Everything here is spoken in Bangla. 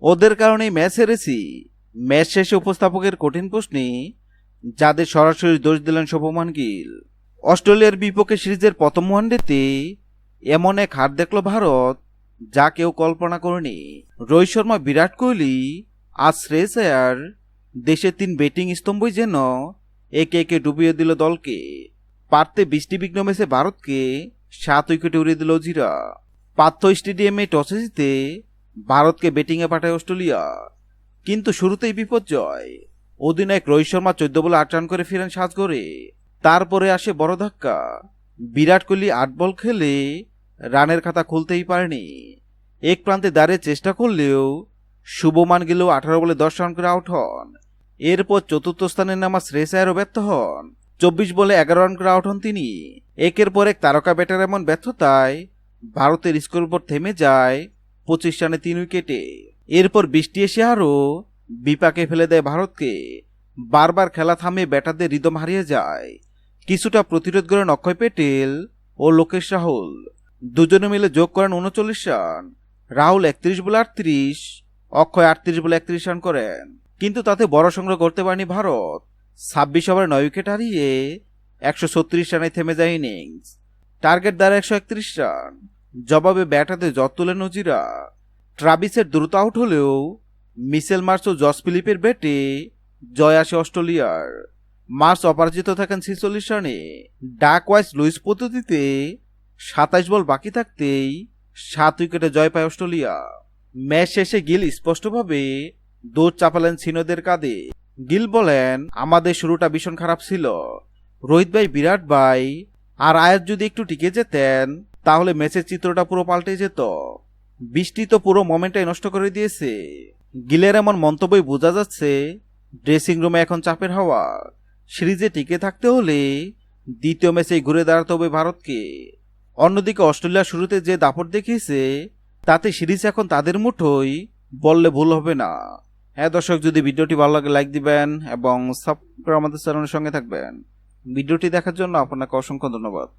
ওদের কারণেই ম্যাচ হেরেছি। ম্যাচ শেষে উপস্থাপকের কঠিন প্রশ্নে যাদের সরাসরি দোষ দিলেন শুভমান গিল। অস্ট্রেলিয়ার বিপক্ষে সিরিজের প্রথম ওয়ানডেতে এমন এক হার দেখল ভারত যা কেউ কল্পনা করেনি। রোহিত শর্মা, বিরাট কোহলি আর শ্রেয়স আয়ার, দেশের 3 ব্যাটিং স্তম্ভই যেন একে একে ডুবিয়ে দিল দলকে। পারতে বৃষ্টিবিঘ্ন ম্যাচে ভারতকে 7 উইকেটে উড়িয়ে দিল অজিরা। পার্থ স্টেডিয়ামে টসে জিতে ভারতকে ব্যাটিংয়ে পাঠায় অস্ট্রেলিয়া, কিন্তু শুরুতেই বিপর্যয়। অধিনায়ক রোহিত শর্মা 14 বলে 8 রান করে ফিরেন সাজঘরে। তারপরে আসে বড় ধাক্কা। বিরাট কোহলি 8 বল খেলে রানের খাতা খুলতেই পারেনি। এক প্রান্তে দাঁড়িয়ে চেষ্টা করলেও শুভমান গিলও 18 বলে 10 রান করে আউট হন। এরপর চতুর্থ স্থানে নামা শ্রেয়স আয়ারও ব্যর্থ হন। 24 বলে 11 রান করে আউট হন তিনি। একের পর এক তারকা ব্যাটার এমন ব্যর্থতায় ভারতের স্কোরবোর্ড থেমে যায় 25 রানে 3 উইকেটে। এরপর বৃষ্টি এসে আরও বিপাকে ফেলে দেয় ভারতকে। বারবার খেলা থামিয়ে ব্যাটারদের রিদম হারিয়ে যায়। কিছুটা প্রতিরোধ করেন অক্ষয় প্যাটেল ও লোকেশ রাহুল। দুজনে মিলে যোগ করেন 39 রান। রাহুল 31 বলে 38, অক্ষয় 38 বলে 31 রান করেন, কিন্তু তাতে বড় সংগ্রহ করতে পারেনি ভারত। 26 ওভারে 9 উইকেট হারিয়ে 136 রানে থেমে যায় ইনিংস। টার্গেট দ্বারা 131 রান। জবাবে ব্যাটাতে জট তুলেন অজিরা। ট্রাভিসের দ্রুত আউট হলেও মিচেল মার্শ ও জস ফিলিপের ব্যাটে জয় আসে অস্ট্রেলিয়ার। মার্শ অপরাজিত থাকেন 46 রানে। ডাক ওয়াইস লুইস পদ্ধতিতে 27 বল বাকি থাকতেই 7 উইকেটে জয় পায় অস্ট্রেলিয়া। ম্যাচ শেষে গিল স্পষ্টভাবে দৌড় চাপালেন সিনোদের কাঁধে। গিল বলেন, আমাদের শুরুটা ভীষণ খারাপ ছিল। রোহিত ভাই, বিরাট ভাই আর আয়ার যদি একটু টিকে যেতেন তাহলে ম্যাচের চিত্রটা পুরো পাল্টে যেত। বৃষ্টি তো পুরো মোমেন্টটাই নষ্ট করে দিয়েছে। গিলের এমন মন্তব্যই বোঝা যাচ্ছে ড্রেসিং রুমে এখন চাপের হাওয়া। সিরিজে টিকে থাকতে হলে দ্বিতীয় ম্যাচেই ঘুরে দাঁড়াতে হবে ভারতকে। অন্যদিকে অস্ট্রেলিয়া শুরুতে যে দাপট দেখিয়েছে তাতে সিরিজ এখন তাদের মুঠোয় বললে ভুল হবে না। হ্যাঁ দর্শক, যদি ভিডিওটি ভালো লাগে লাইক দিবেন এবং সাবস্ক্রাইব করে আমাদের চ্যানেলের সঙ্গে থাকবেন। ভিডিওটি দেখার জন্য আপনাকে অসংখ্য ধন্যবাদ।